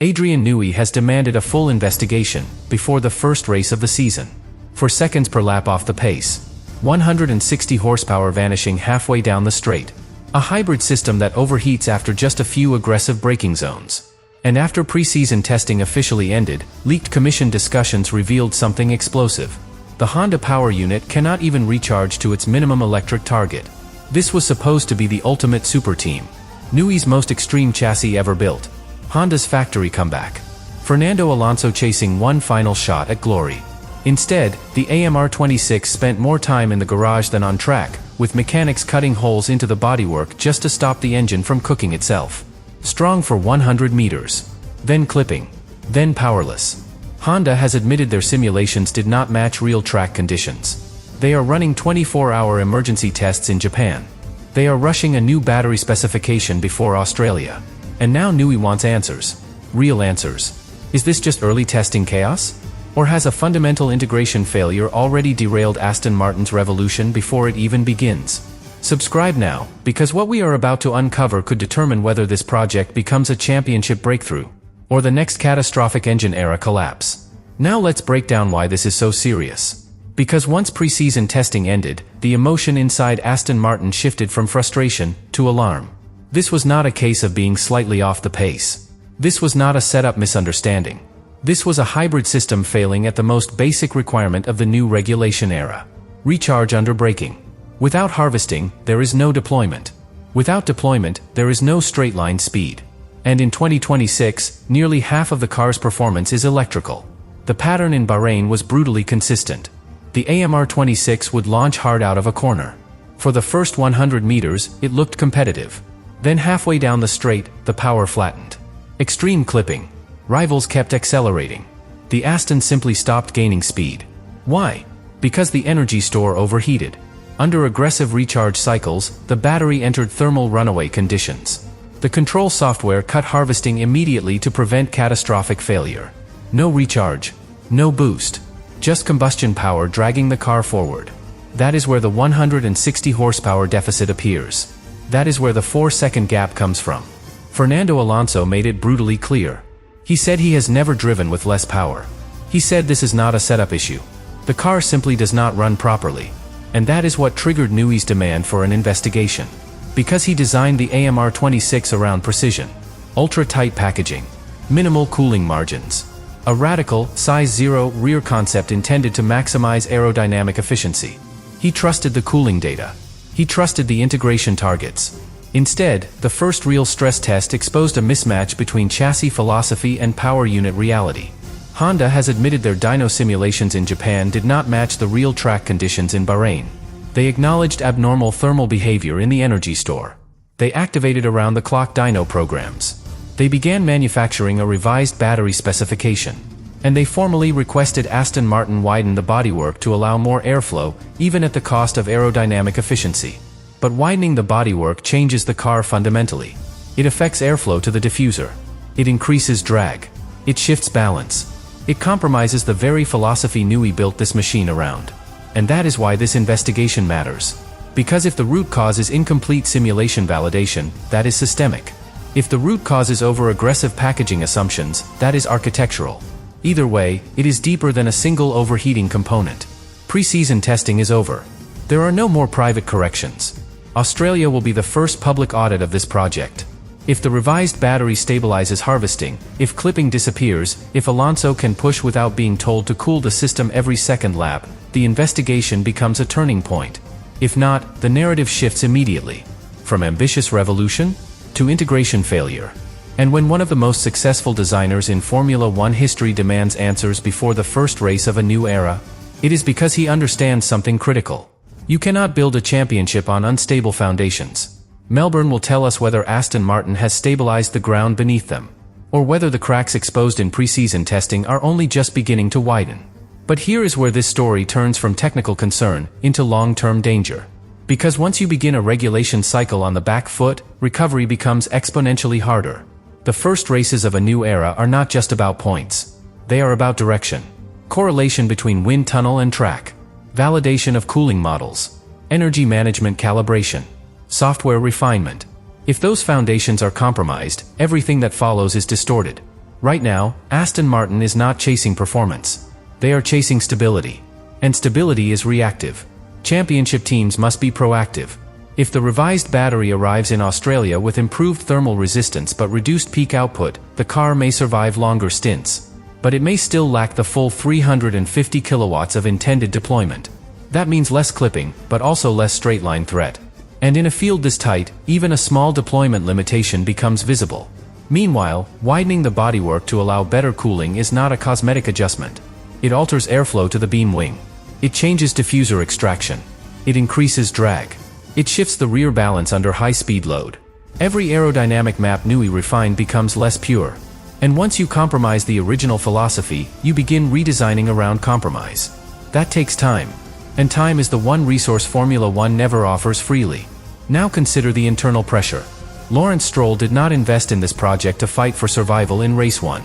Adrian Newey has demanded a full investigation before the first race of the season. For seconds per lap off the pace. 160 horsepower vanishing halfway down the straight. A hybrid system that overheats after just a few aggressive braking zones. And after preseason testing officially ended, leaked commission discussions revealed something explosive. The Honda power unit cannot even recharge to its minimum electric target. This was supposed to be the ultimate super team. Newey's most extreme chassis ever built. Honda's factory comeback. Fernando Alonso chasing one final shot at glory. Instead, the AMR26 spent more time in the garage than on track, with mechanics cutting holes into the bodywork just to stop the engine from cooking itself. Strong for 100 meters. Then clipping. Then powerless. Honda has admitted their simulations did not match real track conditions. They are running 24-hour emergency tests in Japan. They are rushing a new battery specification before Australia. And now Newey wants answers. Real answers. Is this just early testing chaos? Or has a fundamental integration failure already derailed Aston Martin's revolution before it even begins? Subscribe now, because what we are about to uncover could determine whether this project becomes a championship breakthrough, or the next catastrophic engine era collapse. Now let's break down why this is so serious. Because once preseason testing ended, the emotion inside Aston Martin shifted from frustration to alarm. This was not a case of being slightly off the pace. This was not a setup misunderstanding. This was a hybrid system failing at the most basic requirement of the new regulation era. Recharge under braking. Without harvesting, there is no deployment. Without deployment, there is no straight-line speed. And in 2026, nearly half of the car's performance is electrical. The pattern in Bahrain was brutally consistent. The AMR26 would launch hard out of a corner. For the first 100 meters, it looked competitive. Then halfway down the straight, the power flattened. Extreme clipping. Rivals kept accelerating. The Aston simply stopped gaining speed. Why? Because the energy store overheated. Under aggressive recharge cycles, the battery entered thermal runaway conditions. The control software cut harvesting immediately to prevent catastrophic failure. No recharge. No boost. Just combustion power dragging the car forward. That is where the 160 horsepower deficit appears. That is where the 4-second gap comes from. Fernando Alonso made it brutally clear. He said he has never driven with less power. He said this is not a setup issue. The car simply does not run properly. And that is what triggered Newey's demand for an investigation. Because he designed the AMR26 around precision. Ultra-tight packaging. Minimal cooling margins. A radical, size 0 rear concept intended to maximize aerodynamic efficiency. He trusted the cooling data. He trusted the integration targets. Instead, the first real stress test exposed a mismatch between chassis philosophy and power unit reality. Honda has admitted their dyno simulations in Japan did not match the real track conditions in Bahrain. They acknowledged abnormal thermal behavior in the energy store. They activated around-the-clock dyno programs. They began manufacturing a revised battery specification. And they formally requested Aston Martin widen the bodywork to allow more airflow, even at the cost of aerodynamic efficiency. But widening the bodywork changes the car fundamentally. It affects airflow to the diffuser. It increases drag. It shifts balance. It compromises the very philosophy Newey built this machine around. And that is why this investigation matters. Because if the root cause is incomplete simulation validation, that is systemic. If the root cause is over-aggressive packaging assumptions, that is architectural. Either way, it is deeper than a single overheating component. Preseason testing is over. There are no more private corrections. Australia will be the first public audit of this project. If the revised battery stabilizes harvesting, if clipping disappears, if Alonso can push without being told to cool the system every second lap, the investigation becomes a turning point. If not, the narrative shifts immediately. From ambitious revolution to integration failure. And when one of the most successful designers in Formula One history demands answers before the first race of a new era, it is because he understands something critical. You cannot build a championship on unstable foundations. Melbourne will tell us whether Aston Martin has stabilized the ground beneath them, or whether the cracks exposed in preseason testing are only just beginning to widen. But here is where this story turns from technical concern into long-term danger. Because once you begin a regulation cycle on the back foot, recovery becomes exponentially harder. The first races of a new era are not just about points. They are about direction. Correlation between wind tunnel and track. Validation of cooling models. Energy management calibration. Software refinement. If those foundations are compromised, everything that follows is distorted. Right now, Aston Martin is not chasing performance. They are chasing stability. And stability is reactive. Championship teams must be proactive. If the revised battery arrives in Australia with improved thermal resistance but reduced peak output, the car may survive longer stints. But it may still lack the full 350 kilowatts of intended deployment. That means less clipping, but also less straight-line threat. And in a field this tight, even a small deployment limitation becomes visible. Meanwhile, widening the bodywork to allow better cooling is not a cosmetic adjustment. It alters airflow to the beam wing. It changes diffuser extraction. It increases drag. It shifts the rear balance under high-speed load. Every aerodynamic map Newey refined becomes less pure. And once you compromise the original philosophy, you begin redesigning around compromise. That takes time. And time is the one resource Formula One never offers freely. Now consider the internal pressure. Lawrence Stroll did not invest in this project to fight for survival in Race 1.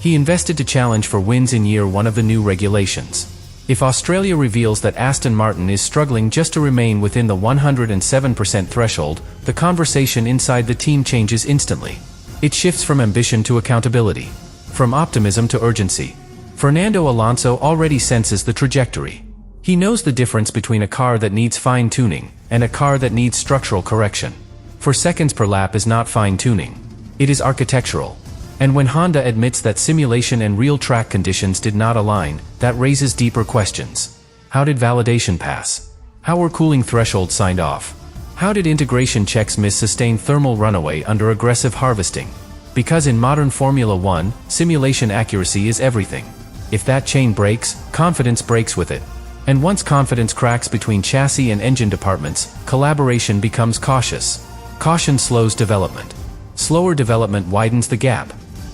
He invested to challenge for wins in year 1 of the new regulations. If Australia reveals that Aston Martin is struggling just to remain within the 107% threshold, the conversation inside the team changes instantly. It shifts from ambition to accountability, from optimism to urgency. Fernando Alonso already senses the trajectory. He knows the difference between a car that needs fine-tuning and a car that needs structural correction. For seconds per lap is not fine-tuning. It is architectural. And when Honda admits that simulation and real track conditions did not align, that raises deeper questions. How did validation pass? How were cooling thresholds signed off? How did integration checks miss sustained thermal runaway under aggressive harvesting? Because in modern Formula One, simulation accuracy is everything. If that chain breaks, confidence breaks with it. And once confidence cracks between chassis and engine departments, collaboration becomes cautious. Caution slows development. Slower development widens the gap.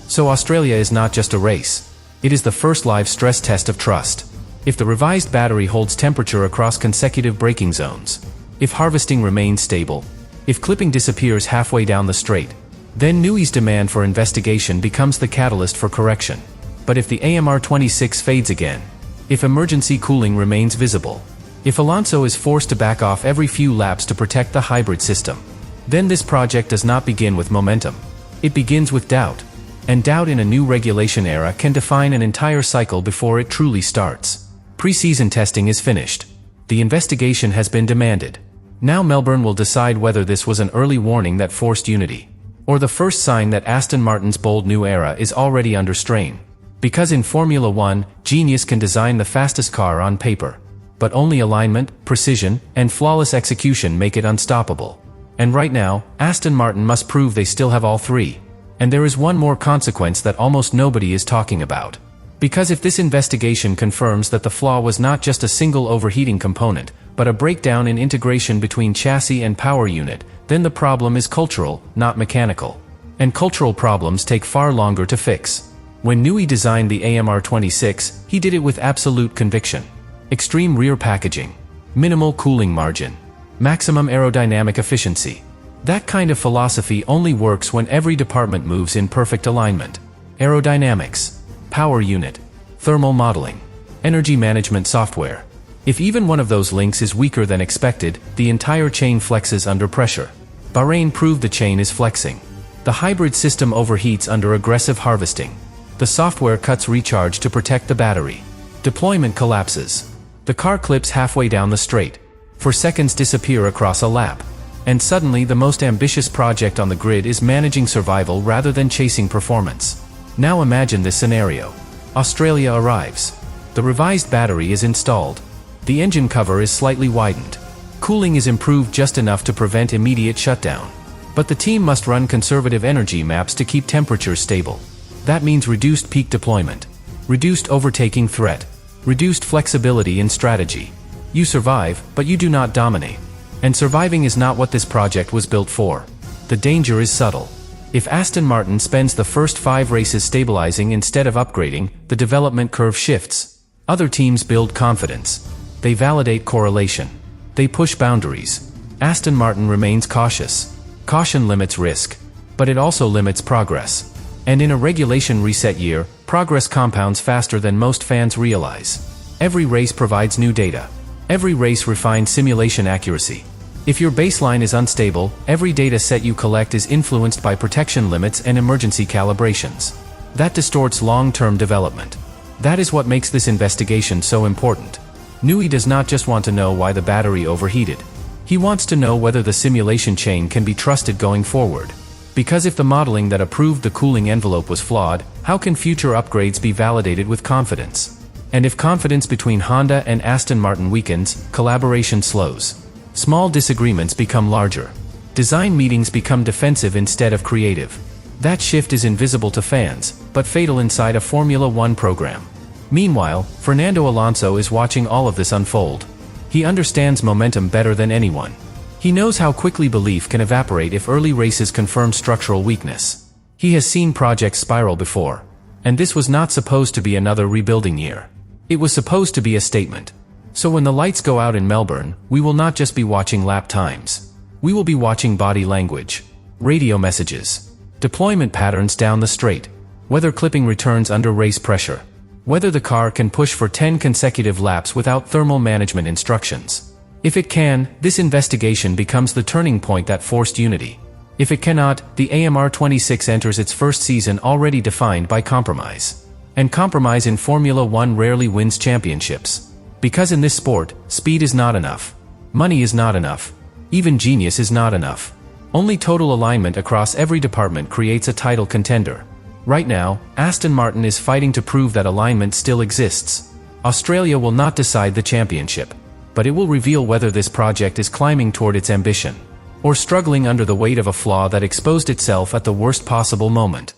So Australia is not just a race. It is the first live stress test of trust. If the revised battery holds temperature across consecutive braking zones, if harvesting remains stable, if clipping disappears halfway down the straight, then Newey's demand for investigation becomes the catalyst for correction. But if the AMR26 fades again, if emergency cooling remains visible, if Alonso is forced to back off every few laps to protect the hybrid system, then this project does not begin with momentum. It begins with doubt. And doubt in a new regulation era can define an entire cycle before it truly starts. Preseason testing is finished. The investigation has been demanded. Now Melbourne will decide whether this was an early warning that forced unity, or the first sign that Aston Martin's bold new era is already under strain. Because in Formula One, genius can design the fastest car on paper. But only alignment, precision, and flawless execution make it unstoppable. And right now, Aston Martin must prove they still have all three. And there is one more consequence that almost nobody is talking about. Because if this investigation confirms that the flaw was not just a single overheating component, but a breakdown in integration between chassis and power unit, then the problem is cultural, not mechanical. And cultural problems take far longer to fix. When Newey designed the AMR26, he did it with absolute conviction. Extreme rear packaging, minimal cooling margin, maximum aerodynamic efficiency. That kind of philosophy only works when every department moves in perfect alignment. Aerodynamics, power unit, thermal modeling, energy management software. If even one of those links is weaker than expected, the entire chain flexes under pressure. Bahrain proved the chain is flexing. The hybrid system overheats under aggressive harvesting. The software cuts recharge to protect the battery. Deployment collapses. The car clips halfway down the straight. For seconds disappear across a lap. And suddenly the most ambitious project on the grid is managing survival rather than chasing performance. Now imagine this scenario. Australia arrives. The revised battery is installed. The engine cover is slightly widened. Cooling is improved just enough to prevent immediate shutdown. But the team must run conservative energy maps to keep temperatures stable. That means reduced peak deployment, reduced overtaking threat, reduced flexibility in strategy. You survive, but you do not dominate. And surviving is not what this project was built for. The danger is subtle. If Aston Martin spends the first 5 races stabilizing instead of upgrading, the development curve shifts. Other teams build confidence. They validate correlation. They push boundaries. Aston Martin remains cautious. Caution limits risk. But it also limits progress. And in a regulation reset year, progress compounds faster than most fans realize. Every race provides new data. Every race refines simulation accuracy. If your baseline is unstable, every data set you collect is influenced by protection limits and emergency calibrations. That distorts long-term development. That is what makes this investigation so important. Newey does not just want to know why the battery overheated. He wants to know whether the simulation chain can be trusted going forward. Because if the modeling that approved the cooling envelope was flawed, how can future upgrades be validated with confidence? And if confidence between Honda and Aston Martin weakens, collaboration slows. Small disagreements become larger. Design meetings become defensive instead of creative. That shift is invisible to fans, but fatal inside a Formula One program. Meanwhile, Fernando Alonso is watching all of this unfold. He understands momentum better than anyone. He knows how quickly belief can evaporate if early races confirm structural weakness. He has seen projects spiral before. And this was not supposed to be another rebuilding year. It was supposed to be a statement. So when the lights go out in Melbourne, we will not just be watching lap times. We will be watching body language, radio messages, deployment patterns down the straight, whether clipping returns under race pressure, whether the car can push for 10 consecutive laps without thermal management instructions. If it can, this investigation becomes the turning point that forced unity. If it cannot, the AMR26 enters its first season already defined by compromise. And compromise in Formula One rarely wins championships. Because in this sport, speed is not enough. Money is not enough. Even genius is not enough. Only total alignment across every department creates a title contender. Right now, Aston Martin is fighting to prove that alignment still exists. Australia will not decide the championship, but it will reveal whether this project is climbing toward its ambition, or struggling under the weight of a flaw that exposed itself at the worst possible moment.